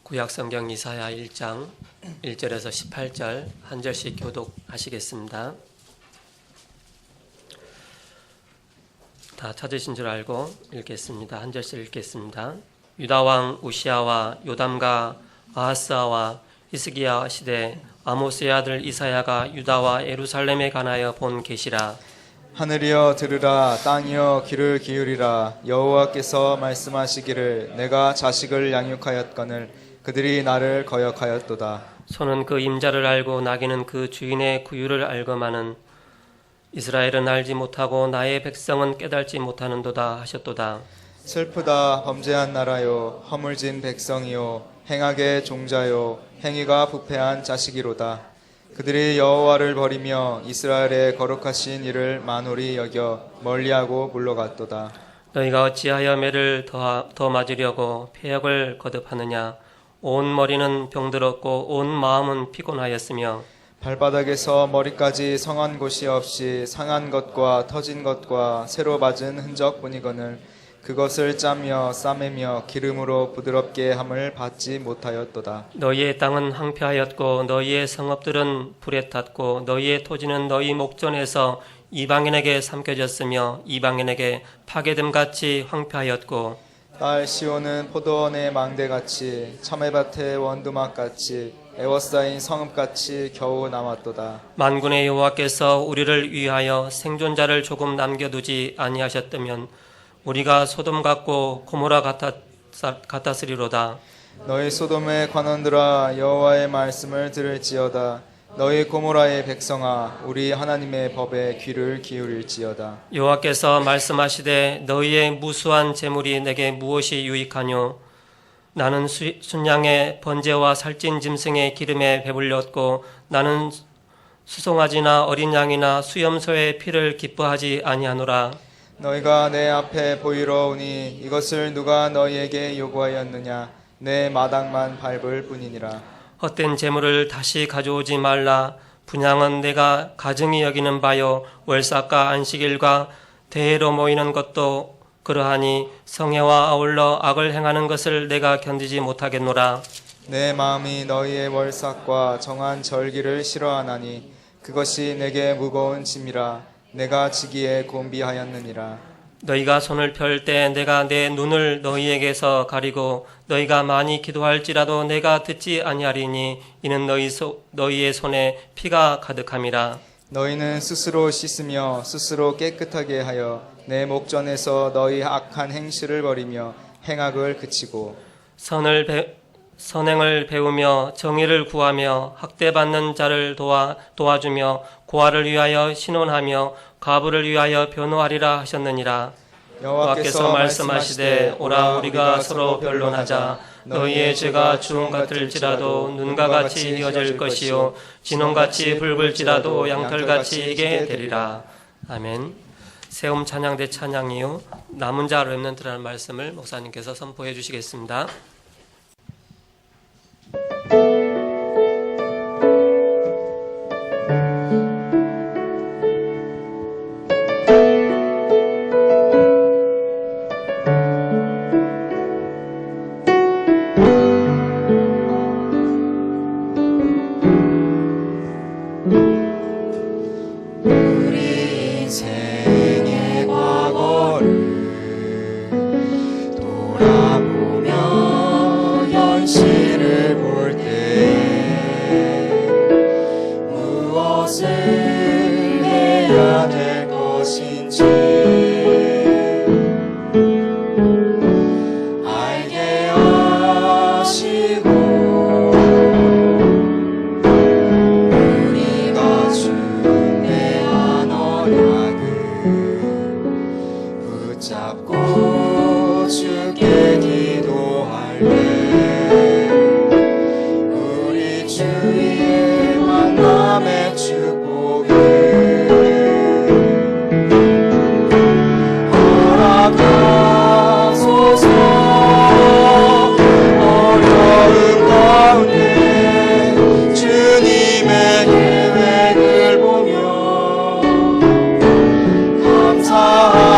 구약성경 이사야 1장 1절에서 18절 한 절씩 교독하시겠습니다. 다 찾으신 줄 알고 읽겠습니다. 한 절씩 읽겠습니다. 유다왕 우시아와 요담과 아하스아와 히스기야 시대 아모스의 아들 이사야가 유다와 예루살렘에 관하여 본 계시라. 하늘이여 들으라, 땅이여 귀를 기울이라. 여호와께서 말씀하시기를 내가 자식을 양육하였거늘 그들이 나를 거역하였도다. 소는 그 임자를 알고 나귀는 그 주인의 구유를 알거마는 이스라엘은 알지 못하고 나의 백성은 깨달지 못하는도다 하셨도다. 슬프다, 범죄한 나라요, 허물진 백성이요, 행악의 종자요, 행위가 부패한 자식이로다. 그들이 여호와를 버리며 이스라엘의 거룩하신 이를 만홀히 여겨 멀리하고 물러갔도다. 너희가 어찌하여 매를 더 맞으려고 폐역을 거듭하느냐. 온 머리는 병들었고 온 마음은 피곤하였으며 발바닥에서 머리까지 성한 곳이 없이 상한 것과 터진 것과 새로 맞은 흔적뿐이거늘 그것을 짜며 싸매며 기름으로 부드럽게 함을 받지 못하였도다. 너희의 땅은 황폐하였고 너희의 성읍들은 불에 탔고 너희의 토지는 너희 목전에서 이방인에게 삼켜졌으며 이방인에게 파괴됨같이 황폐하였고 딸 시온은 포도원의 망대같이 참외밭의 원두막같이 에워싸인 성읍같이 겨우 남았도다. 만군의 여호와께서 우리를 위하여 생존자를 조금 남겨두지 아니하셨다면 우리가 소돔 같고 고모라 같았으리로다. 너희 소돔의 관원들아, 여호와의 말씀을 들을지어다. 너희 고모라의 백성아, 우리 하나님의 법에 귀를 기울일지어다. 여호와께서 말씀하시되 너희의 무수한 재물이 내게 무엇이 유익하뇨? 나는 순양의 번제와 살찐 짐승의 기름에 배불렸고 나는 수송아지나 어린 양이나 수염소의 피를 기뻐하지 아니하노라. 너희가 내 앞에 보이러 오니 이것을 누가 너희에게 요구하였느냐? 내 마당만 밟을 뿐이니라. 헛된 재물을 다시 가져오지 말라. 분향은 내가 가증히 여기는 바요 월삭과 안식일과 대회로 모이는 것도 그러하니 성회와 아울러 악을 행하는 것을 내가 견디지 못하겠노라. 내 마음이 너희의 월삭과 정한 절기를 싫어하나니 그것이 내게 무거운 짐이라. 내가 지기에 곤비하였느니라. 너희가 손을 펼 때 내가 내 눈을 너희에게서 가리고 너희가 많이 기도할지라도 내가 듣지 아니하리니 이는 너희의 손에 피가 가득함이라. 너희는 스스로 씻으며 스스로 깨끗하게 하여 내 목전에서 너희 악한 행실을 버리며 행악을 그치고 선행을 배우며 정의를 구하며 학대받는 자를 도와주며 고아를 위하여 신원하며 과부를 위하여 변호하리라 하셨느니라. 여호와께서 말씀하시되 오라 우리가 서로 변론하자. 너희의 죄가 주홍 같을지라도 눈과 같이 이어질 것이요 진홍같이 붉을지라도 양털같이 익게 되리라. 아멘. 세움 찬양대 찬양이요 남은 자 렘넌트라는 말씀을 목사님께서 선포해 주시겠습니다.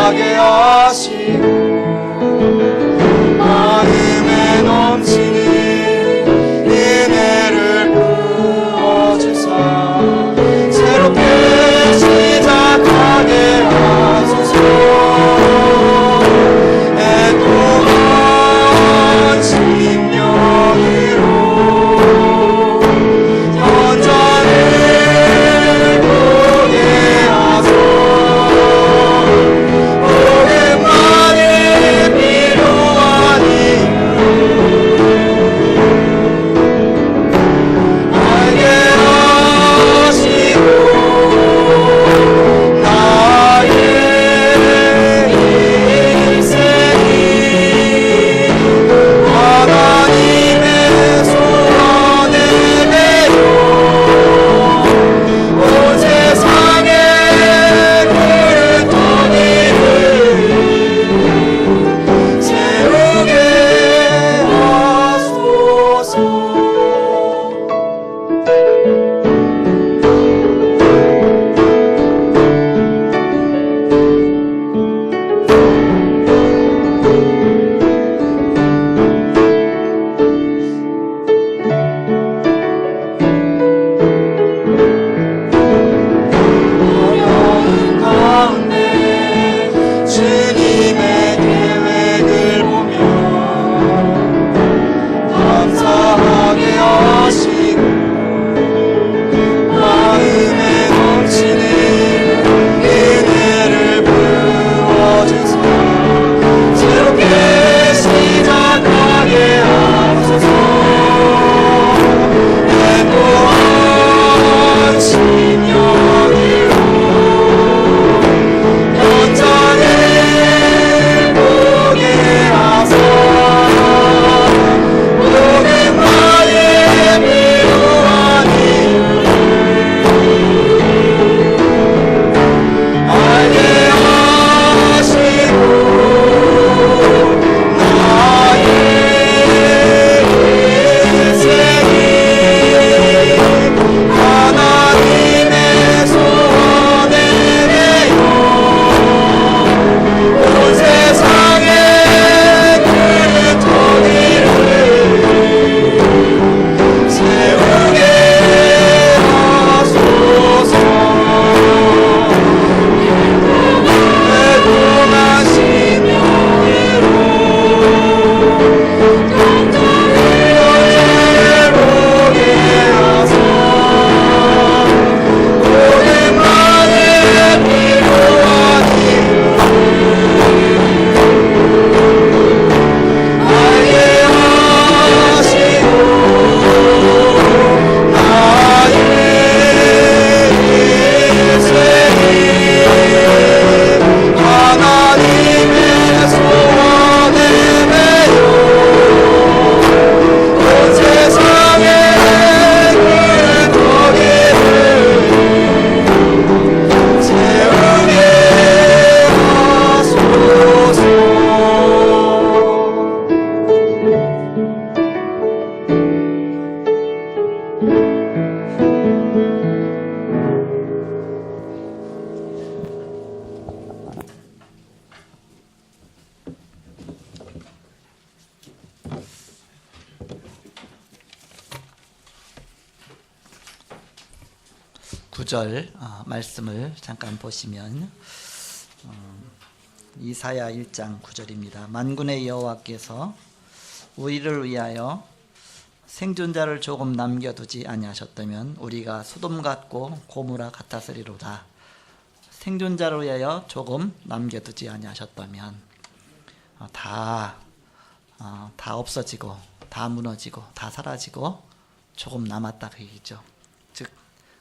하게 하시고 마음에 넘 9절 말씀을 잠깐 보시면 이사야 1장 9절입니다. 만군의 여호와께서 우리를 위하여 생존자를 조금 남겨두지 아니하셨다면 우리가 소돔 같고 고무라 같았으리로다. 생존자를 위하여 조금 남겨두지 아니하셨다면 다 없어지고 다 무너지고 다 사라지고 조금 남았다 그 얘기죠. 즉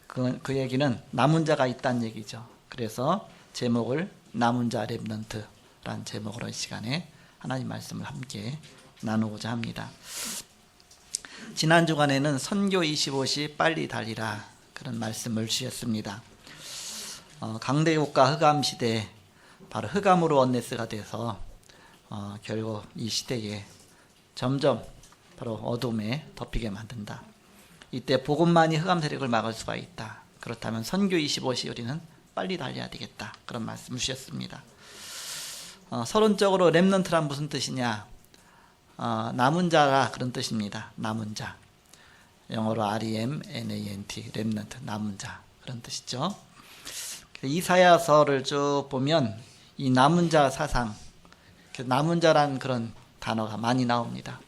그 얘기는 남은 자가 있다는 얘기죠. 그래서 제목을 남은 자 렘넌트라는 제목으로 이 시간에 하나님 말씀을 함께 나누고자 합니다. 지난 주간에는 선교 25시 빨리 달리라 그런 말씀을 주셨습니다. 강대국가 흑암 시대 바로 흑암으로 언네스가 돼서 결국 이 시대에 점점 바로 어둠에 덮이게 만든다. 이때 복음만이 흑암 세력을 막을 수가 있다. 그렇다면 선교 25시 우리는 빨리 달려야 되겠다. 그런 말씀을 주셨습니다. 서론적으로 렘넌트란 무슨 뜻이냐? 남은 자라 그런 뜻입니다. 남은 자. 영어로 REMNANT, 렘넌트, 남은 자 그런 뜻이죠. 이사야서를 쭉 보면 이 남은 자 사상, 남은 자란 그런 단어가 많이 나옵니다.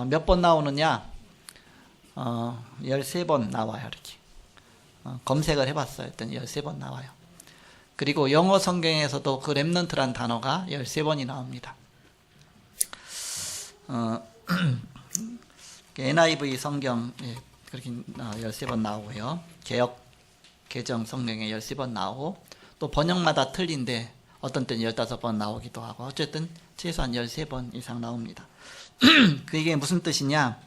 몇 번 나오느냐? 13번 나와요. 이렇게 검색을 해봤어요. 했더니 13번 나와요. 그리고 영어 성경에서도 그 렘넌트란 단어가 13번이 나옵니다. NIV 성경에 그렇게 13번 나오고요. 개역 개정 성경에 13번 나오고 또 번역마다 틀린데 어떤 때는 15번 나오기도 하고 어쨌든 최소한 13번 이상 나옵니다. 그게 무슨 뜻이냐?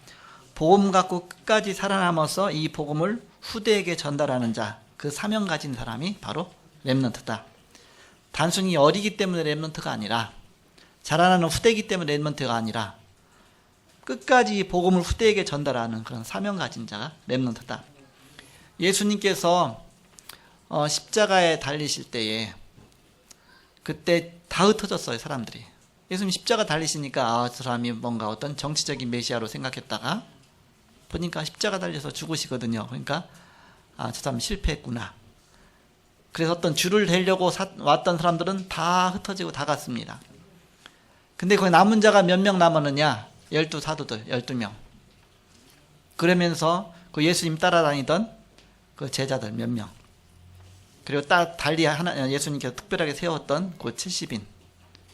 복음 갖고 끝까지 살아남아서 이 복음을 후대에게 전달하는 자, 그 사명 가진 사람이 바로 렘넌트다. 단순히 어리기 때문에 렘넌트가 아니라 자라나는 후대이기 때문에 렘넌트가 아니라 끝까지 복음을 후대에게 전달하는 그런 사명 가진 자가 렘넌트다. 예수님께서 십자가에 달리실 때에 그때 다 흩어졌어요. 사람들이. 예수님 십자가 달리시니까 저 사람이 뭔가 어떤 정치적인 메시아로 생각했다가 보니까 십자가 달려서 죽으시거든요. 그러니까 저 사람 실패했구나. 그래서 어떤 줄을 대려고 왔던 사람들은 다 흩어지고 다 갔습니다. 근데 거기 남은 자가 몇 명 남았느냐? 12 사도들 12명. 그러면서 그 예수님 따라다니던 그 제자들 몇 명. 그리고 달리 예수님께서 특별하게 세웠던 그 70인.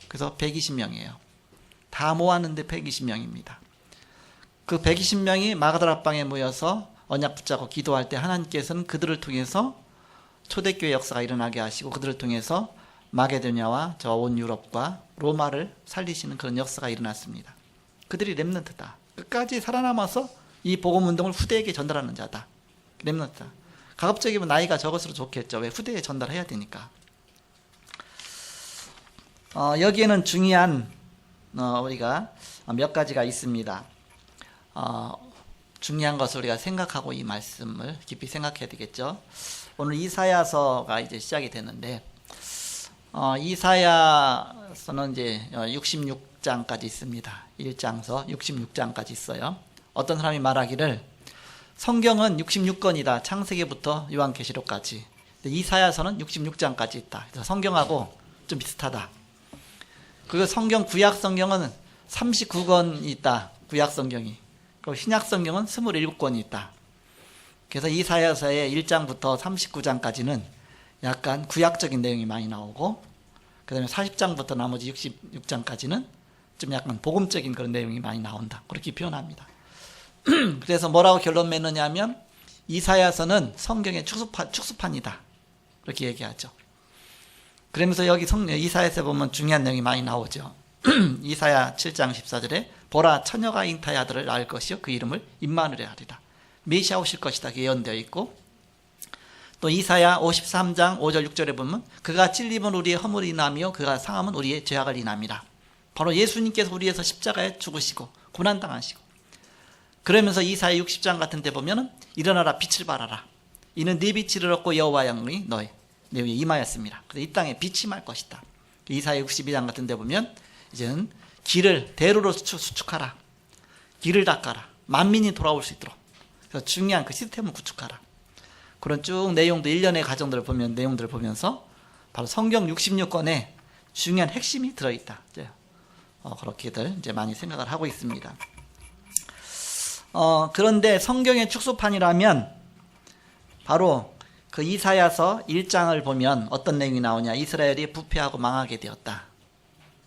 그래서 120명이에요. 다 모았는데 120명입니다. 그 120명이 마가다락방에 모여서 언약 붙잡고 기도할 때 하나님께서는 그들을 통해서 초대교회 역사가 일어나게 하시고 그들을 통해서 마게도냐와 저 온 유럽과 로마를 살리시는 그런 역사가 일어났습니다. 그들이 렘넌트다. 끝까지 살아남아서 이 복음운동을 후대에게 전달하는 자다. 렘넌트다. 가급적이면 나이가 적을수록 좋겠죠. 왜? 후대에 전달해야 되니까. 여기에는 중요한 우리가 몇 가지가 있습니다. 중요한 것을 우리가 생각하고 이 말씀을 깊이 생각해야 되겠죠. 오늘 이사야서가 이제 시작이 되는데 이사야서는 이제 66장까지 있습니다. 1장서 66장까지 있어요. 어떤 사람이 말하기를 성경은 66권이다. 창세기부터 요한계시록까지. 이사야서는 66장까지 있다. 그래서 성경하고 좀 비슷하다. 그리고 구약 성경은 39권이 있다. 구약 성경이. 그리고 신약 성경은 27권이 있다. 그래서 이사야서의 1장부터 39장까지는 약간 구약적인 내용이 많이 나오고 그 다음에 40장부터 나머지 66장까지는 좀 약간 복음적인 그런 내용이 많이 나온다. 그렇게 표현합니다. 그래서 뭐라고 결론 맺느냐 하면 이사야서는 성경의 축소판이다. 그렇게 얘기하죠. 그러면서 여기 이사야서에 보면 중요한 내용이 많이 나오죠. 이사야 7장 14절에 보라 처녀가 잉타의 아들을 낳을 것이요 그 이름을 임마누엘 하리라. 메시아 오실 것이다. 예언되어 있고 또 이사야 53장 5절 6절에 보면 그가 찔림은 우리의 허물을 인하며 그가 상함은 우리의 죄악을 인함이라. 바로 예수님께서 우리에서 십자가에 죽으시고 고난당하시고 그러면서 이사야 60장 같은 데 보면 일어나라 빛을 발하라. 이는 네 빛을 얻고 여호와의 영이 너희 내 위에 임하였습니다. 그래서 이 땅에 빛이 말 것이다. 이사야 62장 같은 데 보면 이제는 길을 대로로 수축하라. 길을 닦아라. 만민이 돌아올 수 있도록. 그래서 중요한 그 시스템을 구축하라. 그런 쭉 내용도 일련의 과정들을 보면 내용들을 보면서 바로 성경 66권에 중요한 핵심이 들어있다. 이제 그렇게들 이제 많이 생각을 하고 있습니다. 그런데 성경의 축소판이라면 바로 그 이사야서 1장을 보면 어떤 내용이 나오냐? 이스라엘이 부패하고 망하게 되었다.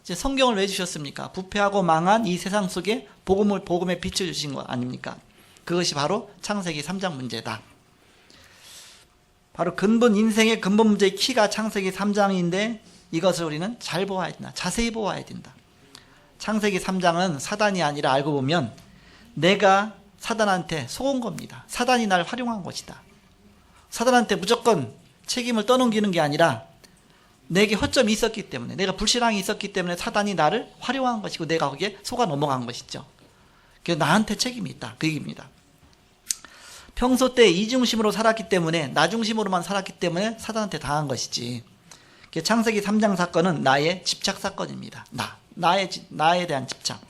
이제 성경을 왜 주셨습니까? 부패하고 망한 이 세상 속에 복음에 비춰주신 거 아닙니까? 그것이 바로 창세기 3장 문제다. 바로 인생의 근본 문제의 키가 창세기 3장인데 이것을 우리는 잘 보아야 된다. 자세히 보아야 된다. 창세기 3장은 사단이 아니라 알고 보면 내가 사단한테 속은 겁니다. 사단이 날 활용한 것이다. 사단한테 무조건 책임을 떠넘기는 게 아니라 내게 허점이 있었기 때문에, 내가 불신앙이 있었기 때문에 사단이 나를 활용한 것이고 내가 거기에 속아 넘어간 것이죠. 그래서 나한테 책임이 있다. 그 얘기입니다. 평소 때 이중심으로 살았기 때문에, 나 중심으로만 살았기 때문에 사단한테 당한 것이지. 창세기 3장 사건은 나의 집착 사건입니다. 나에 대한 집착.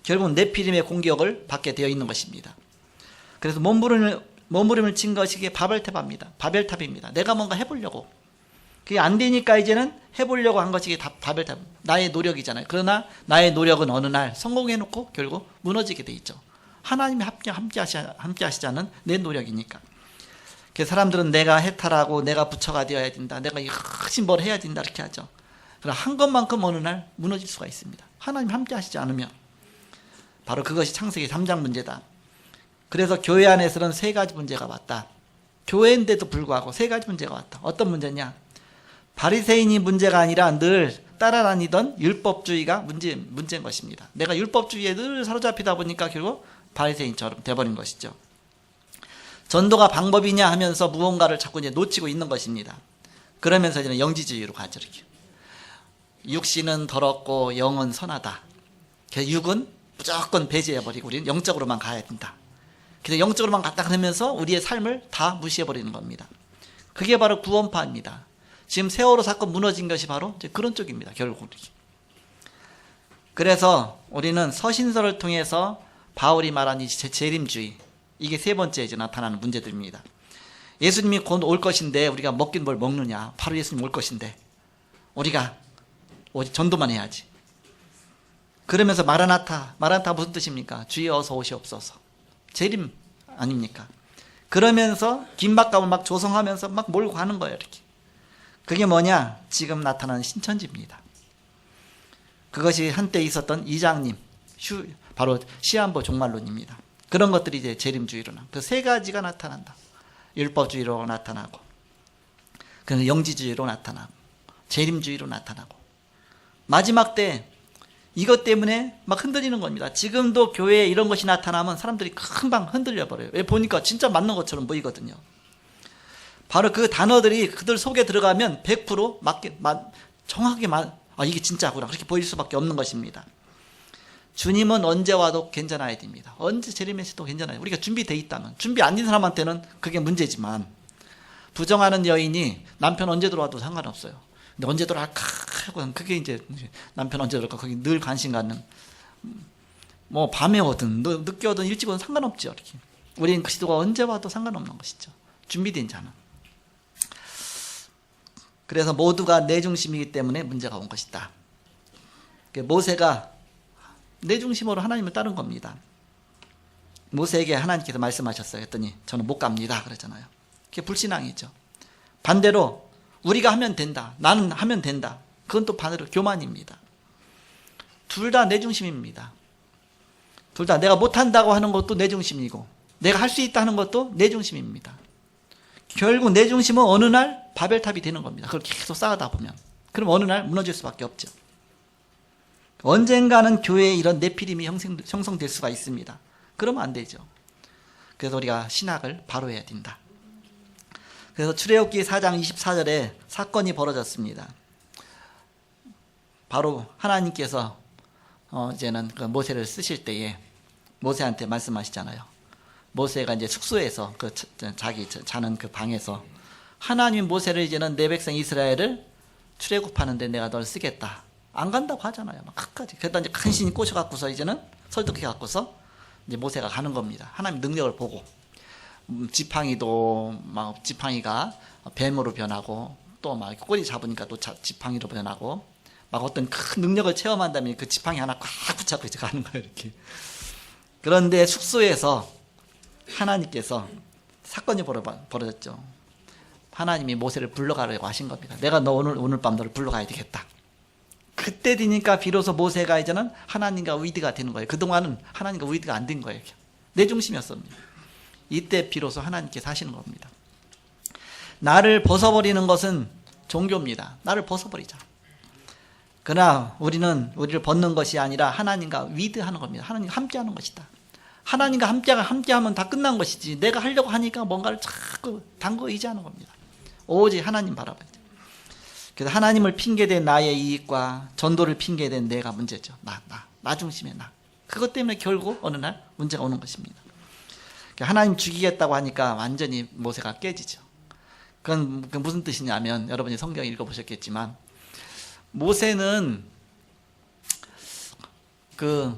결국은 네피림의 공격을 받게 되어 있는 것입니다. 그래서 몸부림을 친 것이 바벨탑입니다. 내가 뭔가 해보려고. 그게 안 되니까 이제는 해보려고 한 것이 바벨탑. 나의 노력이잖아요. 그러나 나의 노력은 어느 날 성공해놓고 결국 무너지게 돼 있죠. 하나님이 함께 하시자는 내 노력이니까. 그래서 사람들은 내가 해탈하고 내가 부처가 되어야 된다. 내가 열심히 뭘 해야 된다. 이렇게 하죠. 그러나 한 것만큼 어느 날 무너질 수가 있습니다. 하나님 함께 하시지 않으면. 바로 그것이 창세기 3장 문제다. 그래서 교회 안에서는 세 가지 문제가 왔다. 교회인데도 불구하고 세 가지 문제가 왔다. 어떤 문제냐? 바리새인이 문제가 아니라 늘 따라다니던 율법주의가 문제인 것입니다. 내가 율법주의에 늘 사로잡히다 보니까 결국 바리새인처럼 돼버린 것이죠. 전도가 방법이냐 하면서 무언가를 자꾸 이제 놓치고 있는 것입니다. 그러면서 이제 영지주의로 가죠. 이렇게. 육신은 더럽고 영은 선하다. 육은 무조건 배제해버리고 우리는 영적으로만 가야 된다. 그래서 영적으로만 갔다 그러면서 우리의 삶을 다 무시해버리는 겁니다. 그게 바로 구원파입니다. 지금 세월호 사건 무너진 것이 바로 이제 그런 쪽입니다. 결국. 그래서 우리는 서신서를 통해서 바울이 말한 이 재림주의, 이게 세 번째 이제 나타나는 문제들입니다. 예수님이 곧 올 것인데 우리가 먹긴 뭘 먹느냐? 바로 예수님 올 것인데 우리가 오직 전도만 해야지. 그러면서 마라나타 무슨 뜻입니까? 주여 어서 오시옵소서. 재림 아닙니까? 그러면서 긴박감을 막 조성하면서 막 몰고 가는 거예요. 이렇게. 그게 뭐냐? 지금 나타나는 신천지입니다. 그것이 한때 있었던 이장님, 바로 시한부 종말론입니다. 그런 것들이 이제 재림주의로 그 세 가지가 나타난다. 율법주의로 나타나고, 그래서 영지주의로 나타나고, 재림주의로 나타나고, 마지막 때 이것 때문에 막 흔들리는 겁니다. 지금도 교회에 이런 것이 나타나면 사람들이 금방 흔들려 버려요. 왜? 보니까 진짜 맞는 것처럼 보이거든요. 바로 그 단어들이 그들 속에 들어가면 100% 정확하게 이게 진짜구나 그렇게 보일 수밖에 없는 것입니다. 주님은 언제 와도 괜찮아야 됩니다. 언제 재림에서도 괜찮아요. 우리가 준비되어 있다면. 준비 안 된 사람한테는 그게 문제지만, 부정하는 여인이 남편 언제 들어와도 상관없어요. 근데 언제 들어갈까 하고, 그게 이제 남편 언제 들어갈까 거기 늘 관심 갖는, 뭐 밤에 오든 늦게 오든 일찍 오든 상관없죠. 이렇게. 우리는 그리스도가 언제 와도 상관없는 것이죠. 준비된 자는. 그래서 모두가 내 중심이기 때문에 문제가 온 것이다. 모세가 내 중심으로 하나님을 따른 겁니다. 모세에게 하나님께서 말씀하셨어요. 했더니 저는 못 갑니다. 그랬잖아요. 그게 불신앙이죠. 반대로 우리가 하면 된다. 나는 하면 된다. 그건 또 반대로 교만입니다. 둘 다 내 중심입니다. 둘 다 내가 못한다고 하는 것도 내 중심이고 내가 할 수 있다 하는 것도 내 중심입니다. 결국 내 중심은 어느 날 바벨탑이 되는 겁니다. 그걸 계속 쌓아다 보면. 그럼 어느 날 무너질 수밖에 없죠. 언젠가는 교회에 이런 네피림이 형성될 수가 있습니다. 그러면 안 되죠. 그래서 우리가 신학을 바로 해야 된다. 그래서 출애굽기 4장 24절에 사건이 벌어졌습니다. 바로 하나님께서 이제는 그 모세를 쓰실 때에 모세한테 말씀하시잖아요. 모세가 이제 숙소에서 자기 자는 그 방에서 하나님 모세를 이제는 내 백성 이스라엘을 출애굽하는데 내가 널 쓰겠다. 안 간다고 하잖아요. 막 끝까지. 그러다 이제 간신히 꼬셔갖고서 이제는 설득해갖고서 이제 모세가 가는 겁니다. 하나님 능력을 보고. 지팡이도 막 지팡이가 뱀으로 변하고 또 막 꼬리 잡으니까 또 지팡이로 변하고 막 어떤 큰 능력을 체험한 다음에 그 지팡이 하나 꽉 붙잡고 이제 가는 거예요, 이렇게. 그런데 숙소에서 하나님께서 사건이 벌어졌죠. 하나님이 모세를 불러가려고 하신 겁니다. 내가 너 오늘 밤 너를 불러가야 되겠다. 그때 되니까 비로소 모세가 이제는 하나님과 위드가 되는 거예요. 그동안은 하나님과 위드가 안 된 거예요. 내 중심이었습니다. 이때 비로소 하나님께서 하시는 겁니다. 나를 벗어버리는 것은 종교입니다. 나를 벗어버리자. 그러나 우리를 벗는 것이 아니라 하나님과 위드하는 겁니다. 하나님과 함께하는 것이다. 하나님과 함께하면 다 끝난 것이지 내가 하려고 하니까 뭔가를 자꾸 담궈 의지하는 겁니다. 오직 하나님 바라봐야 돼요. 그래서 하나님을 핑계댄 나의 이익과 전도를 핑계댄 내가 문제죠. 나 중심의 나. 그것 때문에 결국 어느 날 문제가 오는 것입니다. 하나님 죽이겠다고 하니까 완전히 모세가 깨지죠. 그건 무슨 뜻이냐면 여러분이 성경 읽어보셨겠지만 모세는 그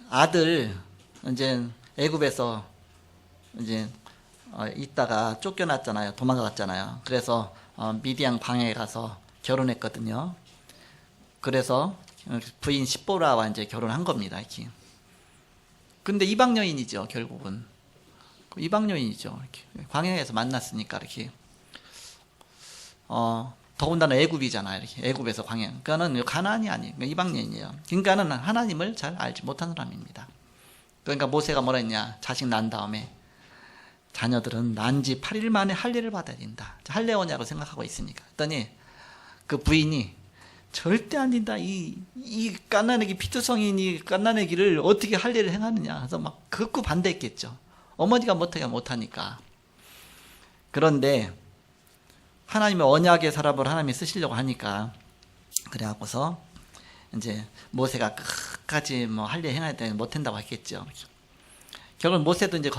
아들 이제 애굽에서 이제 있다가 쫓겨났잖아요. 도망갔잖아요. 그래서 미디안 광야에 가서 결혼했거든요. 그래서 부인 십보라와 이제 결혼한 겁니다. 이렇게. 근데 이방 여인이죠. 결국은 이방 여인이죠. 이렇게. 광야에서 만났으니까 이렇게. 더군다나 애굽이잖아요. 이렇게 애굽에서 광야. 그러니까는 가나안이 아니에요. 이방 여인이에요. 그러니까는 하나님을 잘 알지 못한 사람입니다. 그러니까 모세가 뭐라 했냐? 자식 난 다음에 자녀들은 난 지 8일 만에 할례를 받아야 된다. 할례오냐고 생각하고 있으니까. 그랬더니 그 부인이 절대 안 된다. 이 갓난아기 피투성인이 갓난아기를 어떻게 할례를 행하느냐. 그래서 막 극구 반대했겠죠. 어머니가 못하니까. 그런데 하나님의 언약의 사람을 하나님이 쓰시려고 하니까 그래갖고서 이제 모세가 끝까지 뭐 할례 행해야 되는 못한다고 했겠죠. 결국 모세도 이제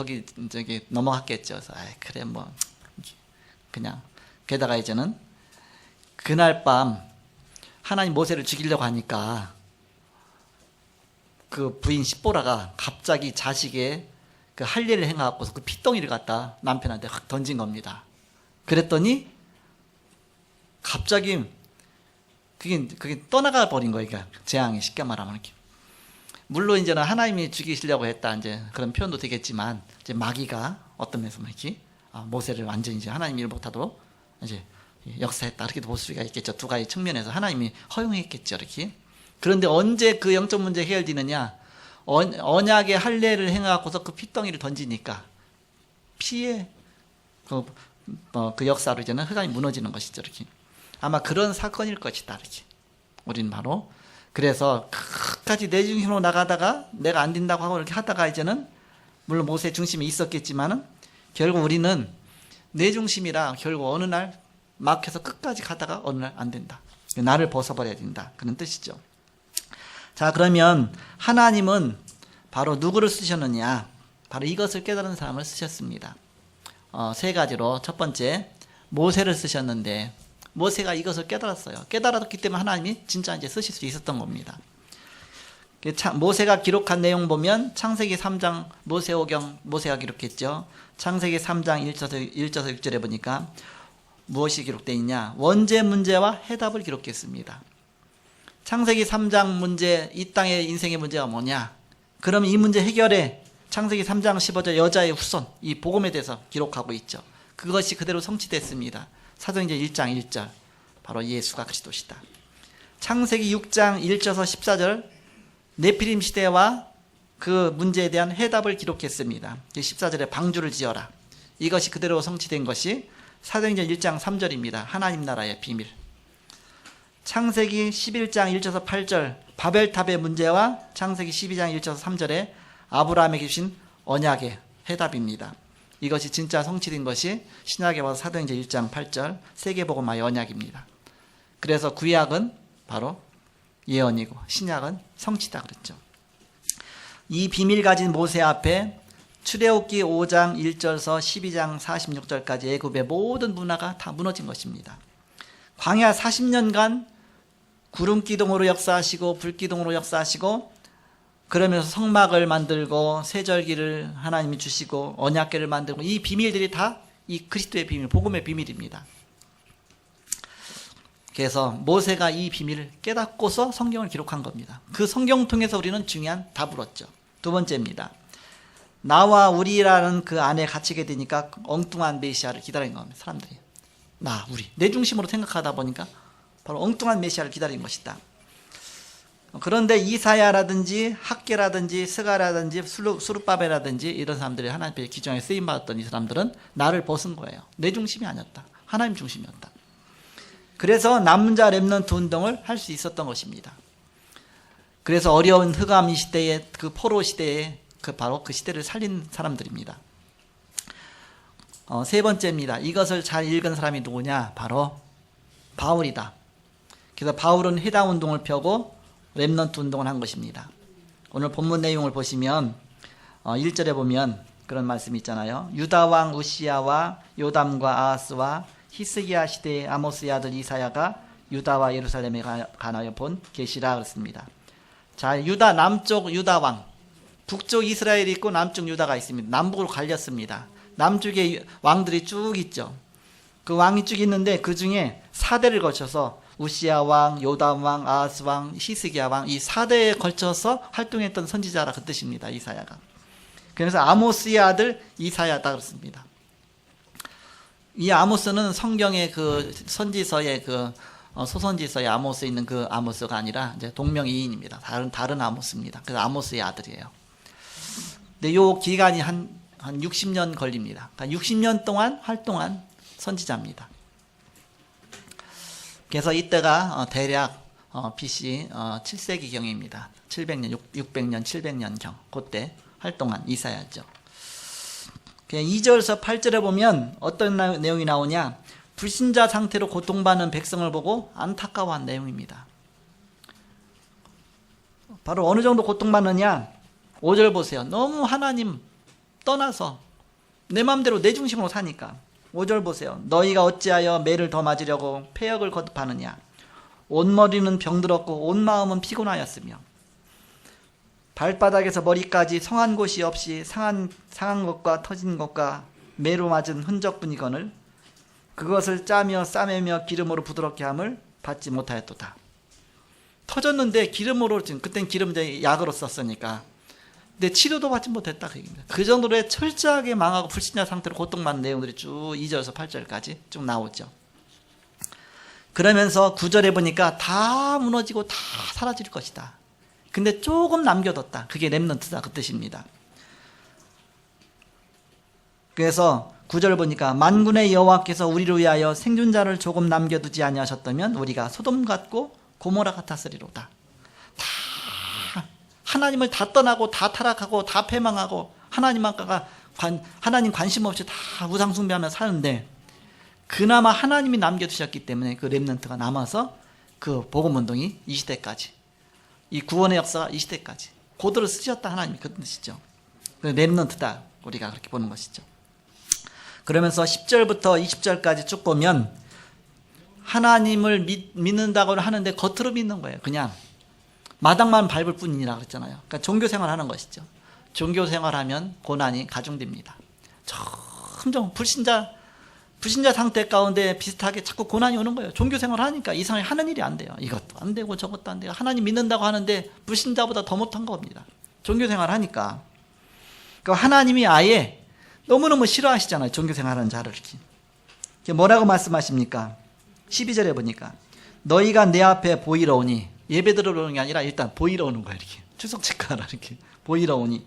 저기 넘어갔겠죠. 그래서 그래 뭐 그냥 게다가 이제는 그날 밤 하나님 모세를 죽이려고 하니까 그 부인 십보라가 갑자기 자식의 그 할례를 행하고서 그 핏덩이를 갖다 남편한테 확 던진 겁니다. 그랬더니 갑자기 그게 떠나가 버린 거예요. 그러니까 재앙이 쉽게 말하면 이렇게. 물론 이제는 하나님이 죽이시려고 했다 이제 그런 표현도 되겠지만 이제 마귀가 어떤 면에서 이렇게 모세를 완전히 이제 하나님 일 못하도록 이제 역사했다 이렇게도 볼 수가 있겠죠. 두 가지 측면에서 하나님이 허용했겠죠. 이렇게. 그런데 언제 그 영적 문제 해결되느냐? 언약의 할례를 행하고서 그 핏덩이를 던지니까 피의 그 역사로 이제는 흑암이 무너지는 것이죠. 이렇게. 아마 그런 사건일 것이다. 이렇게. 우리는 바로 그래서 끝까지 내 중심으로 나가다가 내가 안 된다고 하고 이렇게 하다가 이제는 물론 모세 중심이 있었겠지만은 결국 우리는 내 중심이라 결국 어느 날 막혀서 끝까지 가다가 어느 날 안 된다. 나를 벗어버려야 된다. 그런 뜻이죠. 자, 그러면 하나님은 바로 누구를 쓰셨느냐? 바로 이것을 깨달은 사람을 쓰셨습니다. 세 가지로 첫 번째 모세를 쓰셨는데 모세가 이것을 깨달았어요. 깨달았기 때문에 하나님이 진짜 이제 쓰실 수 있었던 겁니다. 모세가 기록한 내용 보면 창세기 3장 모세오경 모세가 기록했죠. 창세기 3장 1절에서 6절에 보니까 무엇이 기록되어 있냐? 원죄 문제와 해답을 기록했습니다. 창세기 3장 문제, 이 땅의 인생의 문제가 뭐냐? 그럼 이 문제 해결에 창세기 3장 15절 여자의 후손, 이 복음에 대해서 기록하고 있죠. 그것이 그대로 성취됐습니다. 사도행전 1장 1절 바로 예수가 그리스도시다. 창세기 6장 1절에서 14절 네피림 시대와 그 문제에 대한 해답을 기록했습니다. 14절에 방주를 지어라. 이것이 그대로 성취된 것이 사도행전 1장 3절입니다. 하나님 나라의 비밀. 창세기 11장 1절에서 8절 바벨탑의 문제와 창세기 12장 1절에서 3절에 아브라함에게 주신 언약의 해답입니다. 이것이 진짜 성취된 것이 신약에 와서 사도행전 1장 8절 세계복음화의 언약입니다. 그래서 구약은 바로 예언이고 신약은 성취다 그랬죠. 이 비밀 가진 모세 앞에 출애굽기 5장 1절에서 12장 46절까지 애굽의 모든 문화가 다 무너진 것입니다. 광야 40년간 구름 기둥으로 역사하시고 불 기둥으로 역사하시고 그러면서 성막을 만들고 세절기를 하나님이 주시고 언약궤를 만들고 이 비밀들이 다 이 그리스도의 비밀, 복음의 비밀입니다. 그래서 모세가 이 비밀을 깨닫고서 성경을 기록한 겁니다. 그 성경 통해서 우리는 중요한 답을 얻죠. 두 번째입니다. 나와 우리라는 그 안에 갇히게 되니까 엉뚱한 메시아를 기다리는 겁니다. 사람들이 나, 우리, 내 중심으로 생각하다 보니까 바로 엉뚱한 메시아를 기다리는 것이다. 그런데 이사야라든지 학계라든지 스가라든지 수르바벨라든지 이런 사람들이 하나님의 기정에 쓰임받았던 이 사람들은 나를 벗은 거예요. 내 중심이 아니었다. 하나님 중심이었다. 그래서 남은 자 렘넌트 운동을 할 수 있었던 것입니다. 그래서 어려운 흑암 시대에 그 포로 시대에 바로 그 시대를 살린 사람들입니다. 세 번째입니다. 이것을 잘 읽은 사람이 누구냐? 바로 바울이다. 그래서 바울은 해당 운동을 펴고 렘넌트 운동을 한 것입니다. 오늘 본문 내용을 보시면 1절에 보면 그런 말씀이 있잖아요. 유다 왕 우시야와 요담과 아하스와 히스기야 시대의 아모스의 아들 이사야가 유다와 예루살렘에 관하여 본 계시라 그랬습니다. 자, 유다 남쪽 유다 왕, 북쪽 이스라엘이 있고 남쪽 유다가 있습니다. 남북으로 갈렸습니다. 남쪽에 왕들이 쭉 있죠. 그 왕이 쭉 있는데 그 중에 4대를 거쳐서 우시야 왕, 요담 왕, 아하스 왕, 히스기야 왕 이 4대에 걸쳐서 활동했던 선지자라 그 뜻입니다. 이사야가. 그래서 아모스의 아들 이사야다 그렇습니다. 이 아모스는 성경의 그 선지서의 그 소선지서에 아모스 있는 그 아모스가 아니라 이제 동명이인입니다. 다른 아모스입니다. 그래서 아모스의 아들이에요. 근데 요 기간이 한 60년 걸립니다. 그러니까 60년 동안 활동한 선지자입니다. 그래서 이때가 대략 BC 7세기경입니다. 700년, 600년, 700년경 그때 활동한 이사야죠. 2절에서 8절에 보면 어떤 내용이 나오냐? 불신자 상태로 고통받는 백성을 보고 안타까워한 내용입니다. 바로 어느 정도 고통받느냐? 5절 보세요. 너무 하나님 떠나서 내 마음대로 내 중심으로 사니까. 5절 보세요. 너희가 어찌하여 매를 더 맞으려고 폐역을 거듭하느냐? 온머리는 병들었고 온 마음은 피곤하였으며 발바닥에서 머리까지 성한 곳이 없이 상한 것과 터진 것과 매로 맞은 흔적뿐이거늘 그것을 짜며 싸매며 기름으로 부드럽게 함을 받지 못하였도다. 터졌는데 기름으로, 그땐 기름 약으로 썼으니까, 근데 치료도 받지 못했다 그 얘기입니다. 그 정도로 철저하게 망하고 불신자 상태로 고통받는 내용들이 쭉 2절에서 8절까지 쭉 나오죠. 그러면서 9절에 보니까 다 무너지고 다 사라질 것이다. 근데 조금 남겨뒀다. 그게 렘넌트다 그 뜻입니다. 그래서 9절 보니까 만군의 여호와께서 우리를 위하여 생존자를 조금 남겨두지 아니하셨다면 우리가 소돔 같고 고모라 같았으리로다. 다 하나님을 다 떠나고 다 타락하고 다 패망하고 하나님 관심 없이 다 우상 숭배하며 사는데 그나마 하나님이 남겨두셨기 때문에 그 렘넌트가 남아서 그 복음운동이 이 시대까지, 이 구원의 역사가 이 시대까지 고도를 쓰셨다 하나님이 그 뜻이죠. 렘넌트다 우리가 그렇게 보는 것이죠. 그러면서 10절부터 20절까지 쭉 보면 하나님을 믿는다고 하는데 겉으로 믿는 거예요. 그냥 마당만 밟을 뿐이라 그랬잖아요. 그러니까 종교생활하는 것이죠. 종교생활하면 고난이 가중됩니다. 점점 불신자 상태 가운데 비슷하게 자꾸 고난이 오는 거예요. 종교생활하니까 이상하게 하는 일이 안 돼요. 이것도 안 되고 저것도 안 돼요. 하나님 믿는다고 하는데 불신자보다 더 못한 겁니다. 종교생활하니까. 그러니까 하나님이 아예 너무너무 싫어하시잖아요. 종교생활하는 자를. 이렇게 뭐라고 말씀하십니까? 12절에 보니까 너희가 내 앞에 보이러 오니, 예배 들으러 오는 게 아니라 일단 보이러 오는 거야. 이렇게 추석 체크하라 이렇게 보이러 오니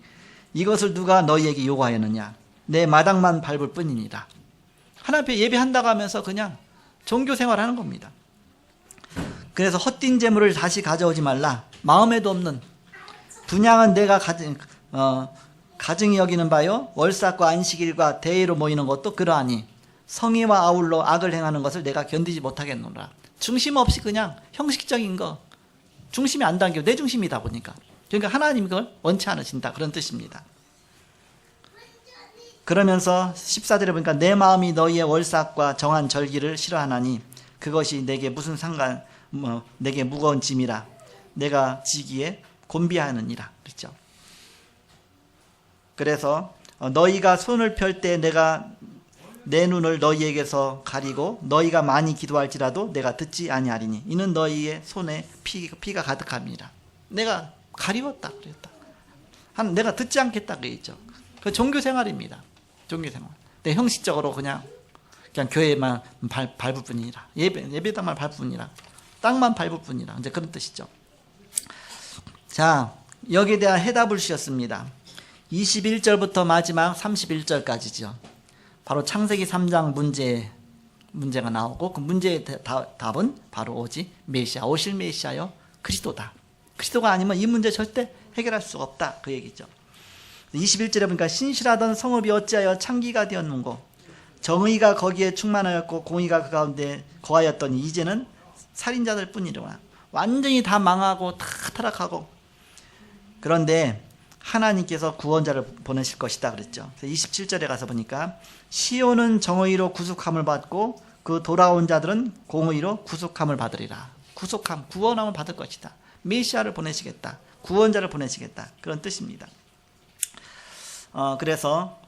이것을 누가 너희에게 요구하였느냐? 내 마당만 밟을 뿐이니라. 하나님 앞에 예배한다고 하면서 그냥 종교생활하는 겁니다. 그래서 헛된 재물을 다시 가져오지 말라. 마음에도 없는 분양은 내가 가증히 여기는 바요 월삭과 안식일과 대회로 모이는 것도 그러하니 성의와 아울러 악을 행하는 것을 내가 견디지 못하겠노라. 중심 없이 그냥 형식적인 거 중심이 안 당겨 내 중심이다 보니까 그러니까 하나님 그걸 원치 않으신다 그런 뜻입니다. 그러면서 14절에 보니까 내 마음이 너희의 월삭과 정한 절기를 싫어하나니 그것이 내게 무슨 내게 무거운 짐이라 내가 지기에 곤비하느니라 그랬죠. 그래서 너희가 손을 펼 때 내가 내 눈을 너희에게서 가리고 너희가 많이 기도할지라도 내가 듣지 아니하리니 이는 너희의 손에 피가 가득함이라. 내가 가리웠다 그랬다. 내가 듣지 않겠다 그랬죠. 그 종교 생활입니다. 종교 생활. 근데 형식적으로 그냥 교회만 밟을 뿐이라. 예배당만 밟을 뿐이라. 땅만 밟을 뿐이라. 이제 그런 뜻이죠. 자, 여기에 대한 해답을 주셨습니다. 21절부터 마지막 31절까지죠. 바로 창세기 3장 문제가 나오고 그 문제의 답은 바로 오직 메시아, 오실 메시아요 그리스도다. 그리스도가 아니면 이 문제 절대 해결할 수가 없다. 그 얘기죠. 21절에 보니까 신실하던 성읍이 어찌하여 창기가 되었는고 정의가 거기에 충만하였고 공의가 그 가운데 거하였더니 이제는 살인자들 뿐이로구나. 완전히 다 망하고 다 타락하고. 그런데 하나님께서 구원자를 보내실 것이다 그랬죠. 27절에 가서 보니까 시온은 정의로 구속함을 받고 그 돌아온 자들은 공의로 구속함을 받으리라. 구속함, 구원함을 받을 것이다. 메시아를 보내시겠다. 구원자를 보내시겠다. 그런 뜻입니다. 그래서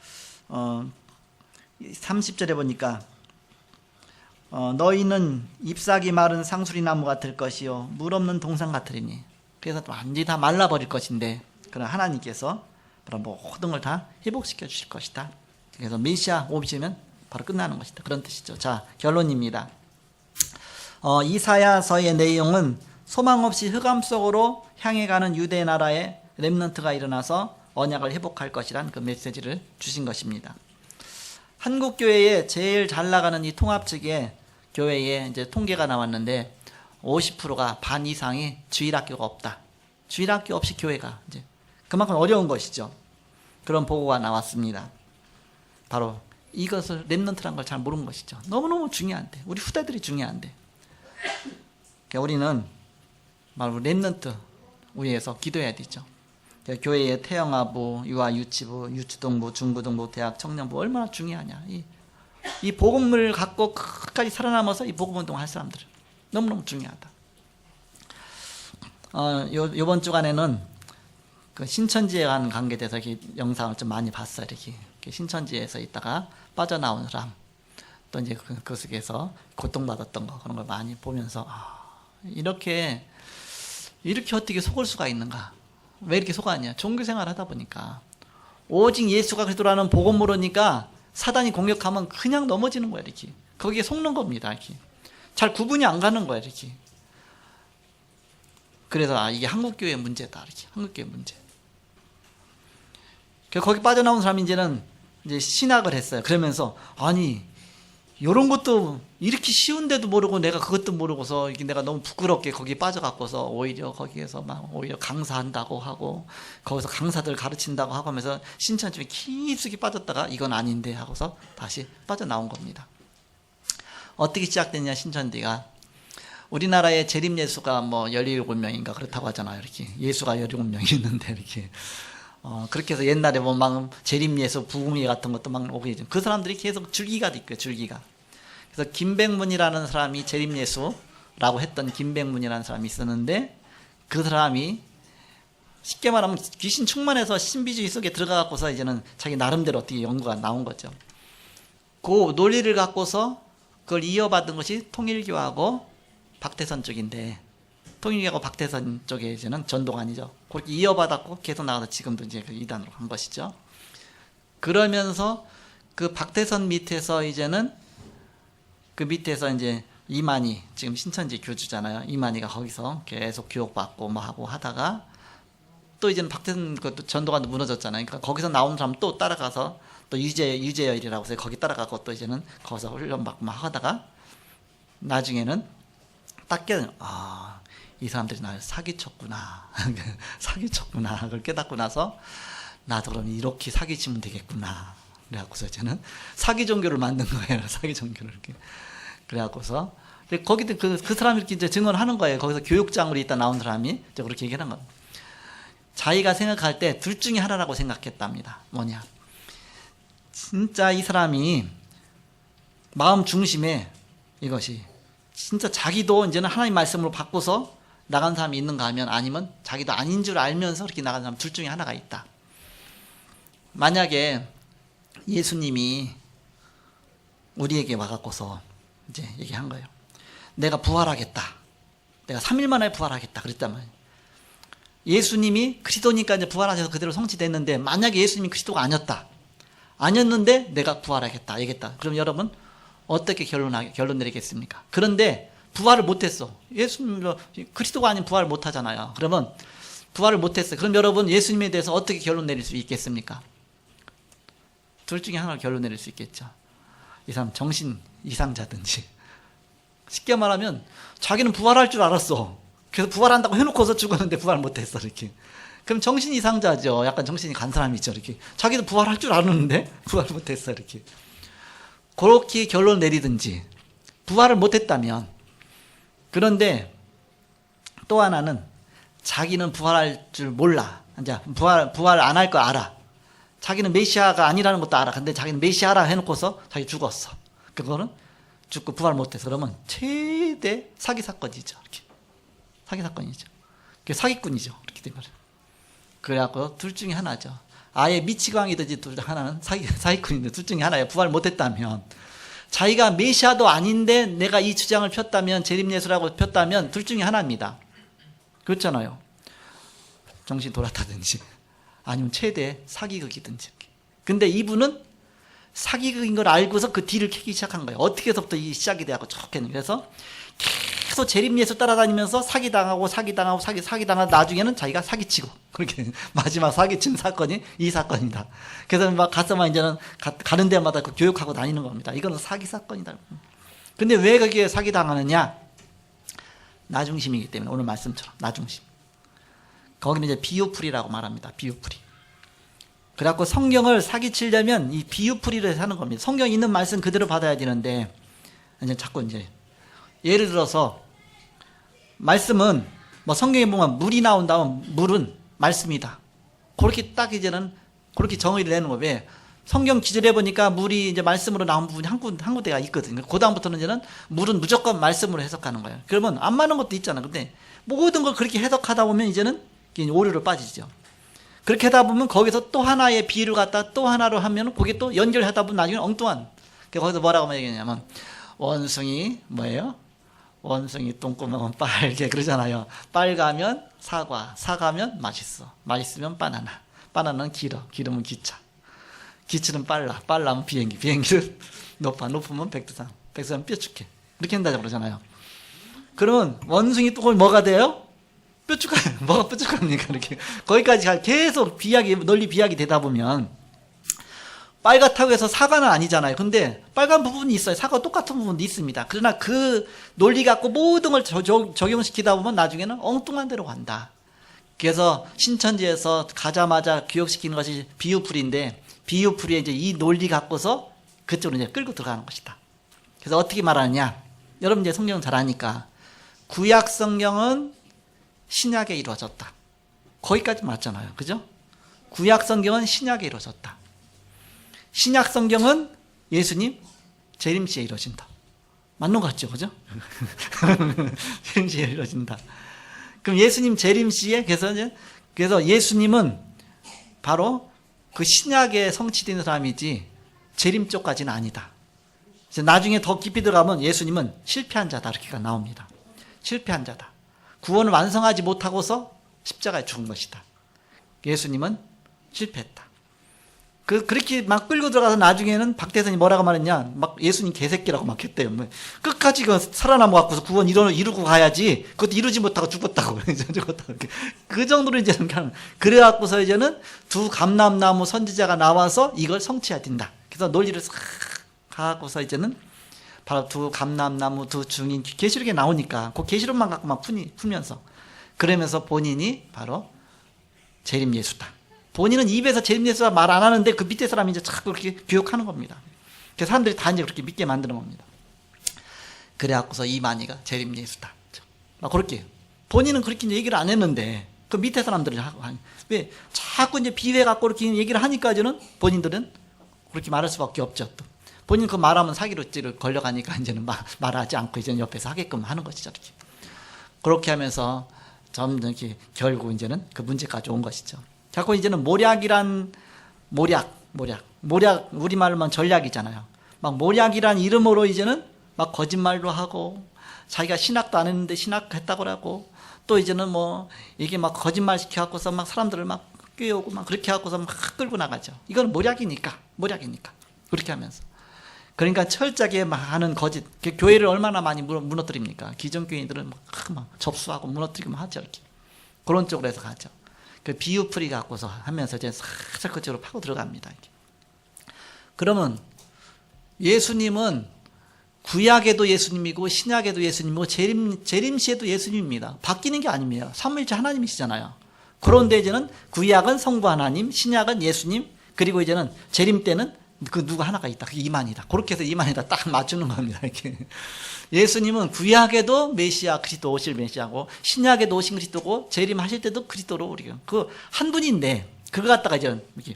30절에 보니까 너희는 잎사귀 마른 상수리 나무가 될 것이요 물 없는 동산 같으리니. 그래서 완전히 다 말라버릴 것인데 그러나 하나님께서 바로 모든 걸 다 회복시켜 주실 것이다. 그래서 메시아 오시면 바로 끝나는 것이다. 그런 뜻이죠. 자, 결론입니다. 이사야서의 내용은 소망 없이 흑암 속으로 향해 가는 유대 나라의 렘넌트가 일어나서 언약을 회복할 것이란 그 메시지를 주신 것입니다. 한국 교회에 제일 잘 나가는 이 통합 측의 교회에 이제 통계가 나왔는데 50%가 반 이상이 주일학교가 없다. 주일학교 없이 교회가 이제 그만큼 어려운 것이죠. 그런 보고가 나왔습니다. 바로 이것을 렘넌트란 걸 잘 모르는 것이죠. 너무너무 중요한데 우리 후대들이 중요한데 그러니까 우리는 바로 렘넌트 위해서 기도해야 되죠. 그러니까 교회의 태영아부, 유아 유치부, 유치동부, 중고등부, 대학 청년부 얼마나 중요하냐. 이 복음을 갖고 끝까지 살아남아서 이 복음운동을 할 사람들 너무너무 중요하다. 요번 주간에는 그 신천지에 간 관계돼서 이렇게 영상을 좀 많이 봤어요. 이렇게 신천지에서 있다가 빠져나온 사람, 또 이제 그 속에서 고통받았던 거 그런 걸 많이 보면서 이렇게 어떻게 속을 수가 있는가? 왜 이렇게 속았냐? 종교생활 하다 보니까 오직 예수가 그리스도라는 복음 모르니까 사단이 공격하면 그냥 넘어지는 거야. 이렇게 거기에 속는 겁니다. 이렇게 잘 구분이 안 가는 거야. 이렇게 그래서 이게 한국교회 문제다. 이렇게 한국교회 문제. 거기 빠져나온 사람이 이제 신학을 했어요. 그러면서 아니 이런 것도 이렇게 쉬운데도 모르고 내가 그것도 모르고서 이게 내가 너무 부끄럽게 거기 빠져갖고서 오히려 거기에서 막 오히려 강사한다고 하고 거기서 강사들 가르친다고 하고 하면서 신천지에 깊숙이 빠졌다가 이건 아닌데 하고서 다시 빠져나온 겁니다. 어떻게 시작됐냐 신천지가 우리나라의 재림 예수가 뭐 17명인가 그렇다고 하잖아요. 이렇게 예수가 17명이 있는데 이렇게 그렇게 해서 옛날에 뭐 막 재림 예수 부흥회 같은 것도 막 오게 되죠. 그 사람들이 계속 줄기가 있고요. 줄기가. 그래서 김백문이라는 사람이 재림 예수라고 했던 김백문이라는 사람이 있었는데 그 사람이 쉽게 말하면 귀신 충만해서 신비주의 속에 들어가갖고서 이제는 자기 나름대로 어떻게 연구가 나온 거죠. 그 논리를 갖고서 그걸 이어받은 것이 통일교하고 박태선 쪽인데 통일교하고 박태선 쪽에 이제는 전도관이죠. 그렇게 이어받았고 계속 나가서 지금도 이제 그 이단으로 간 것이죠. 그러면서 그 박태선 밑에서 이제는 그 밑에서 이제 이만희 지금 신천지 교주잖아요. 이만희가 거기서 계속 교육받고 뭐 하고 하다가 또 이제는 박태선 그것도 전도관도 무너졌잖아요. 그러니까 거기서 나온 사람 또 따라가서 또 유재열이라고 해서 거기 따라가고 또 이제는 거기서 훈련받고 막 하다가 나중에는 딱 깨달은 이 사람들이 나를 사기쳤구나. 사기쳤구나. 그걸 깨닫고 나서 나도 그럼 이렇게 사기치면 되겠구나. 그래갖고서 저는 사기 종교를 만든 거예요. 사기 종교를 이렇게. 그래갖고서 거기도 그 사람이 이렇게 이제 증언하는 거예요. 거기서 교육장으로 있다 나온 사람이 그렇게 얘기하는 거예요. 자기가 생각할 때 둘 중에 하나라고 생각했답니다. 뭐냐? 진짜 이 사람이 마음 중심에 이것이 진짜 자기도 이제는 하나님 말씀으로 바꿔서 나간 사람이 있는가 하면 아니면 자기도 아닌 줄 알면서 이렇게 나간 사람 둘 중에 하나가 있다. 만약에 예수님이 우리에게 와갖고서 이제 얘기한 거예요. 내가 부활하겠다. 내가 3일 만에 부활하겠다. 그랬단 말이에요. 예수님이 그리스도니까 이제 부활하셔서 그대로 성취됐는데, 만약에 예수님이 그리스도가 아니었는데 내가 부활하겠다. 얘기했다. 그럼 여러분 어떻게 결론 내리겠습니까? 그런데 부활을 못했어. 예수님 그리스도가 아닌 부활을 못하잖아요. 그러면 부활을 못했어요. 그럼 여러분 예수님에 대해서 어떻게 결론 내릴 수 있겠습니까? 둘 중에 하나를 결론 내릴 수 있겠죠. 이 사람 정신 이상자든지, 쉽게 말하면 자기는 부활할 줄 알았어. 그래서 부활한다고 해놓고서 죽었는데 부활 못했어. 이렇게. 그럼 정신 이상자죠. 약간 정신이 간 사람이죠. 이렇게. 자기도 부활할 줄 알았는데 부활 못했어. 이렇게. 그렇게 결론 내리든지, 부활을 못했다면. 그런데 또 하나는 자기는 부활할 줄 몰라. 이제 부활 안 할 거 알아. 자기는 메시아가 아니라는 것도 알아. 근데 자기는 메시아라 해놓고서 자기 죽었어. 그거는 죽고 부활 못해서, 그러면 최대 사기 사건이죠. 이렇게. 사기 사건이죠. 그게 사기꾼이죠. 이렇게 되면. 그래갖고 둘 중에 하나죠. 아예 미치광이든지 둘 중 하나는 사기꾼인데 둘 중에 하나예요. 부활 못했다면. 자기가 메시아도 아닌데 내가 이 주장을 폈다면, 재림예수라고 폈다면 둘 중에 하나입니다. 그렇잖아요. 정신 돌았다든지 아니면 최대 사기극이든지. 근데 이분은 사기극인 걸 알고서 그 뒤를 캐기 시작한 거예요. 어떻게 해서부터 이 시작이 돼갖고 쭉 했는. 그래서 계속 재림예수 따라다니면서 사기당하고 나중에는 자기가 사기치고, 그렇게 마지막 사기친 사건이 이 사건이다. 그래서 막 가서만 이제는 가는 데마다 그 교육하고 다니는 겁니다. 이거는 사기 사건이다. 근데 왜 그게 사기당하느냐? 나중심이기 때문에. 오늘 말씀처럼 나중심. 거기는 이제 비유풀이라고 말합니다. 비유풀이. 그래갖고 성경을 사기치려면 이 비유풀이를 해서 하는 겁니다. 성경에 있는 말씀 그대로 받아야 되는데, 이제 자꾸 이제 예를 들어서 말씀은 뭐 성경에 보면 물이 나온다면 물은 말씀이다. 그렇게 딱 이제는 그렇게 정의를 내는 거예요. 왜? 성경 기절해 보니까 물이 이제 말씀으로 나온 부분이 한 군데가 있거든요. 그 다음부터는 이제는 물은 무조건 말씀으로 해석하는 거예요. 그러면 안 맞는 것도 있잖아. 근데 모든 걸 그렇게 해석하다 보면 이제는 오류로 빠지죠. 그렇게 하다 보면 거기서 또 하나의 비유를 갖다 또 하나로 하면 그게 또 연결하다 보면 나중에 엉뚱한. 거기서 뭐라고 얘기하냐면, 원숭이 뭐예요? 원숭이 똥구멍은 빨개 그러잖아요. 빨가면 사과, 사과면 맛있어, 맛있으면 바나나, 바나나는 길어, 길으면 기차, 기차는 빨라면 비행기, 비행기는 높으면 백두산, 백두산 뾰족해. 이렇게 한다고 그러잖아요. 그러면 원숭이 똥구멍이 뭐가 돼요? 뾰족해요. 뭐가 뾰족합니까? 이렇게 거기까지 계속 널리 비약이 되다 보면, 빨갛다고 해서 사과는 아니잖아요. 근데 빨간 부분이 있어요. 사과와 똑같은 부분도 있습니다. 그러나 그 논리 갖고 모든 걸 적용시키다 보면 나중에는 엉뚱한 데로 간다. 그래서 신천지에서 가자마자 교육시키는 것이 비유풀이인데, 비유풀이에 이제 이 논리 갖고서 그쪽으로 이제 끌고 들어가는 것이다. 그래서 어떻게 말하느냐? 여러분 이제 성경 잘 아니까, 구약 성경은 신약에 이루어졌다. 거기까지 맞잖아요. 그죠? 구약 성경은 신약에 이루어졌다. 신약 성경은 예수님 재림시에 이루어진다. 맞는 것 같죠? 그죠? 재림시에 이루어진다. 그럼 예수님 재림시에, 그래서 예수님은 바로 그 신약에 성취된 사람이지 재림 쪽까지는 아니다. 나중에 더 깊이 들어가면 예수님은 실패한 자다. 이렇게 나옵니다. 실패한 자다. 구원을 완성하지 못하고서 십자가에 죽은 것이다. 예수님은 실패했다. 그렇게 막 끌고 들어가서 나중에는 박대선이 뭐라고 말했냐? 막 예수님 개새끼라고 막 했대요. 끝까지 살아남아 갖고서 구원 이루고 가야지. 그것도 이루지 못하고 죽었다고. 그 정도로 이제는 그래 갖고서 이제는 두 감람나무 선지자가 나와서 이걸 성취해야 된다. 그래서 논리를 싹 가갖고서 이제는 바로 두 감람나무 두 증인 계시록에 나오니까 그 계시록만 갖고 막 풀면서 그러면서 본인이 바로 재림 예수다. 본인은 입에서 재림예수라 말 안 하는데 그 밑에 사람이 이제 자꾸 그렇게 교육하는 겁니다. 그래서 사람들이 다 이제 그렇게 믿게 만드는 겁니다. 그래갖고서 이만희가 재림예수다. 막 그렇게. 본인은 그렇게 얘기를 안 했는데 그 밑에 사람들이 왜 자꾸 이제 비유해갖고 이렇게 얘기를 하니까는 본인들은 그렇게 말할 수밖에 없죠. 또. 본인 그 말하면 사기로 걸려가니까 이제는 말하지 않고 이제는 옆에서 하게끔 하는 것이죠. 이렇게. 그렇게 하면서 점점 이렇게 결국 이제는 그 문제까지 온 것이죠. 자꾸 이제는 모략이란 모략 우리말로만 전략이잖아요. 막 모략이란 이름으로 이제는 막 거짓말도 하고 자기가 신학도 안 했는데 신학했다고 하고 또 이제는 뭐 이게 막 거짓말 시켜갖고서 막 사람들을 막 깨우고 막 그렇게 하고서 막 끌고 나가죠. 이건 모략이니까 그렇게 하면서 그러니까 철저하게 막 하는 거짓. 교회를 얼마나 많이 무너뜨립니까? 기존 교인들은 막 접수하고 무너뜨리고 하죠. 이렇게 그런 쪽으로 해서 가죠. 그 비유풀이 갖고서 하면서 이제 살짝 그쪽으로 파고 들어갑니다. 이렇게. 그러면 예수님은 구약에도 예수님이고 신약에도 예수님이고 재림시에도 예수님입니다. 바뀌는 게 아닙니다. 삼위일체 하나님이시잖아요. 그런데 이제는 구약은 성부 하나님, 신약은 예수님, 그리고 이제는 재림 때는 그 누구 하나가 있다. 그게 이만이다. 그렇게 해서 이만이다 딱 맞추는 겁니다. 이렇게. 예수님은 구약에도 메시아 그리스도 오실 메시아고 신약에도 오신 그리스도고 재림하실 때도 그리스도로 우리가 그 한 분인데 그거 갖다가 이제 이렇게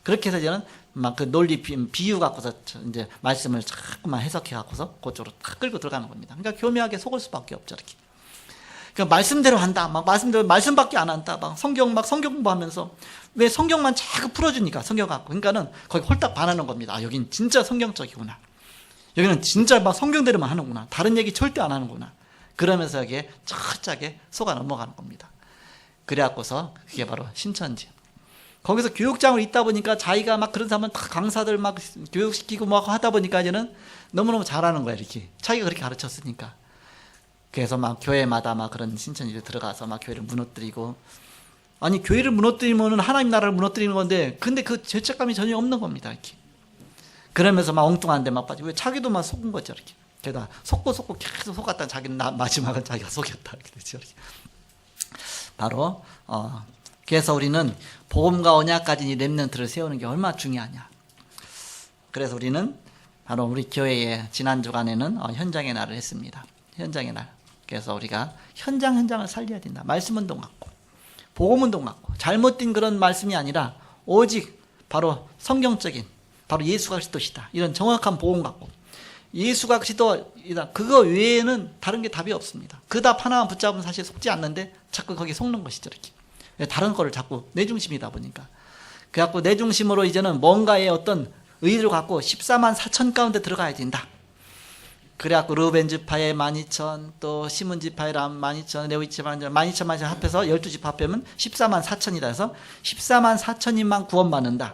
그렇게 해서 이제는 막 그 논리 비유 갖고서 이제 말씀을 자꾸만 해석해 갖고서 그쪽으로 탁 끌고 들어가는 겁니다. 그러니까 교묘하게 속을 수밖에 없죠. 이렇게. 그러니까 말씀대로 한다. 막 말씀대로 말씀밖에 안 한다. 막 성경 공부하면서 왜 성경만 자꾸 풀어주니까 성경 갖고 그러니까는 거기 홀딱 반하는 겁니다. 아, 여긴 진짜 성경적이구나. 여기는 진짜 막 성경대로만 하는구나. 다른 얘기 절대 안 하는구나. 그러면서 여기에 철저하게 속아 넘어가는 겁니다. 그래갖고서 그게 바로 신천지. 거기서 교육장을 있다 보니까 자기가 막 그런 사람은 다 강사들 막 교육시키고 막 하다 보니까 이제는 너무너무 잘하는 거야. 이렇게 자기가 그렇게 가르쳤으니까. 그래서 막 교회마다 막 그런 신천지를 들어가서 막 교회를 무너뜨리고 아니 교회를 무너뜨리면은 하나님 나라를 무너뜨리는 건데 근데 그 죄책감이 전혀 없는 겁니다. 이렇게. 그러면서 막 엉뚱한 데 막 빠지고 왜 자기도 막 속은 거죠. 이렇게. 게다가 속고 계속 속았다 자기는 마지막은 자기가 속였다 이렇게 되죠. 이렇게. 바로 그래서 우리는 복음과 언약까지 이 렘넌트를 세우는 게 얼마나 중요하냐. 그래서 우리는 바로 우리 교회에 지난 주간에는 현장의 날을 했습니다. 현장의 날. 그래서 우리가 현장을 살려야 된다. 말씀운동 갖고 복음운동 갖고 잘못된 그런 말씀이 아니라 오직 바로 성경적인 바로 예수가 그리스도시다. 이런 정확한 복음 갖고 예수가 그리스도이다. 그거 외에는 다른 게 답이 없습니다. 그 답 하나만 붙잡으면 사실 속지 않는데 자꾸 거기에 속는 것이죠. 이렇게. 다른 거를 자꾸 내 중심이다 보니까. 그래갖고 내 중심으로 이제는 뭔가의 어떤 의의를 갖고 14만 4천 가운데 들어가야 된다. 그래갖고 르벤 지파의 12,000, 또 시몬 지파의 12,000, 레위 지파의 12,000 합해서 12지파 합하면 14만 4천이다 해서 14만 4천인만 구원받는다.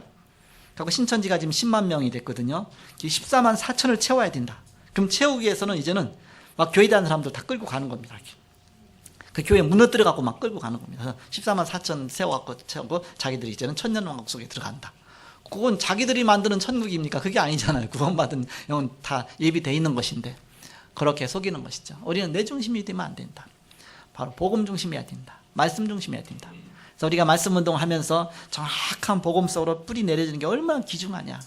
그리고 신천지가 지금 10만 명이 됐거든요. 14만 4천을 채워야 된다. 그럼 채우기 위해서는 이제는 막 교회 다니는 사람들 다 끌고 가는 겁니다. 그 교회 무너뜨려 갖고 막 끌고 가는 겁니다. 14만 4천 세워갖고 채우고 자기들이 이제는 천년왕국 속에 들어간다. 그건 자기들이 만드는 천국입니까? 그게 아니잖아요. 구원받은 영은 다 예비되어 있는 것인데 그렇게 속이는 것이죠. 우리는 내 중심이 되면 안 된다. 바로 복음 중심이어야 된다. 말씀 중심이어야 된다. 그래서 우리가 말씀 운동하면서 정확한 복음 속으로 뿌리 내려지는 게 얼마나 귀중하냐.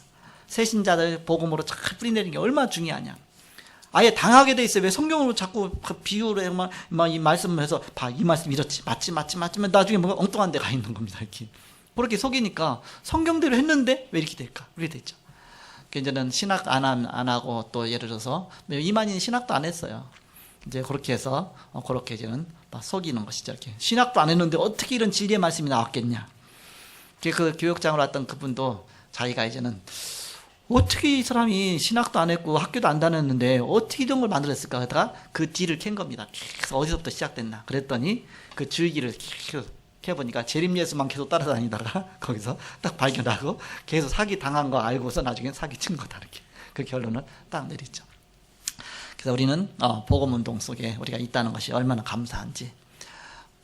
새신자들 복음으로 잘 뿌리 내리는 게 얼마나 중요하냐. 아예 당하게 돼 있어요. 왜 성경으로 자꾸 그 비유로 막 이 말씀을 해서 봐, 이 말씀 이렇지 맞지 나중에 뭔가 엉뚱한 데가 있는 겁니다. 이렇게. 그렇게 속이니까 성경대로 했는데 왜 이렇게 될까? 그렇게 됐죠. 이제는 신학 안 하고 또 예를 들어서 이만희는 신학도 안 했어요. 이제 그렇게 해서 그렇게 이제는 막 속이는 것이죠. 이렇게 신학도 안 했는데 어떻게 이런 진리의 말씀이 나왔겠냐? 그 교육장으로 왔던 그분도 자기가 이제는 어떻게 이 사람이 신학도 안 했고 학교도 안 다녔는데 어떻게 이런 걸 만들었을까 하다가 그 뒤를 캔 겁니다. 계속 어디서부터 시작됐나? 그랬더니 그 줄기를 계속 해보니까 재림 예수만 계속 따라다니다가 거기서 딱 발견하고 계속 사기 당한 거 알고서 나중에 사기 친 거다 이렇게 그 결론을 딱 내리죠. 그래서 우리는 복음 운동 속에 우리가 있다는 것이 얼마나 감사한지.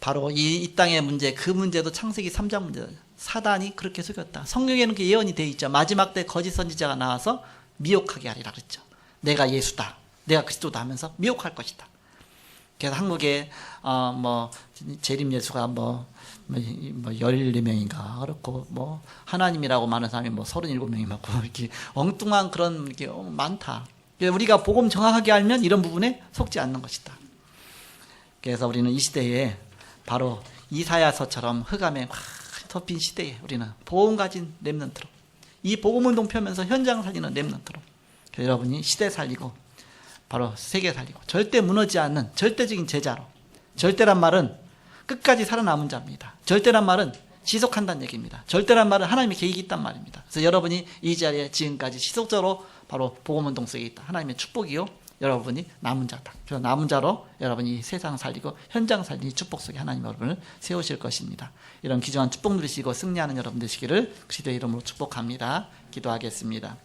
바로 이 땅의 문제, 그 문제도 창세기 3장 문제. 사단이 그렇게 속였다. 성경에는 그 예언이 되어 있죠. 마지막 때 거짓 선지자가 나와서 미혹하게 하리라 그랬죠. 내가 예수다, 내가 그리스도다 하면서 미혹할 것이다. 그래서 한국에 재림 예수가 14명인가 그렇고 하나님이라고 많은 사람이 37명이 많고 이렇게 엉뚱한 그런 이렇게 많다. 우리가 복음 정확하게 알면 이런 부분에 속지 않는 것이다. 그래서 우리는 이 시대에 바로 이사야서처럼 흑암에 막 덮인 시대에 우리는 복음 가진 렘넌트로 이 복음 운동 펴면서 현장 살리는 렘넌트로 여러분이 시대 살리고 바로 세계 살리고 절대 무너지지 않는 절대적인 제자로. 절대란 말은 끝까지 살아남은 자입니다. 절대란 말은 지속한다는 얘기입니다. 절대란 말은 하나님의 계획이 있단 말입니다. 그래서 여러분이 이 자리에 지금까지 지속적으로 바로 복음운동 속에 있다. 하나님의 축복이요. 여러분이 남은 자다. 그래서 남은 자로 여러분이 세상 살리고 현장 살리는 이 축복 속에 하나님 여러분을 세우실 것입니다. 이런 귀중한 축복 누리시고 승리하는 여러분 되시기를 그리스도의 이름으로 축복합니다. 기도하겠습니다.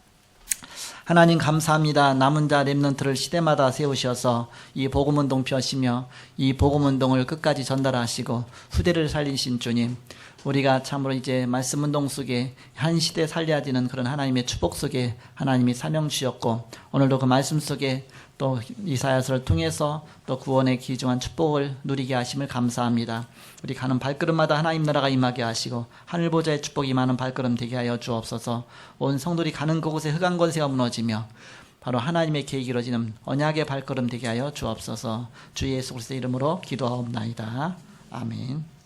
하나님 감사합니다. 남은 자 렘넌트를 시대마다 세우셔서 이 복음운동 펴시며 이 복음운동을 끝까지 전달하시고 후대를 살리신 주님, 우리가 참으로 이제 말씀운동 속에 한 시대 살려야 되는 그런 하나님의 축복 속에 하나님이 사명 주셨고, 오늘도 그 말씀 속에 또 이사야서를 통해서 또 구원의 귀중한 축복을 누리게 하심을 감사합니다. 우리 가는 발걸음마다 하나님 나라가 임하게 하시고 하늘 보좌의 축복이 임하는 발걸음 되게 하여 주옵소서. 온 성도들이 가는 그곳에 흑암 권세가 무너지며 바로 하나님의 계획이 이루어지는 언약의 발걸음 되게 하여 주옵소서. 주 예수 그리스도의 이름으로 기도하옵나이다. 아멘.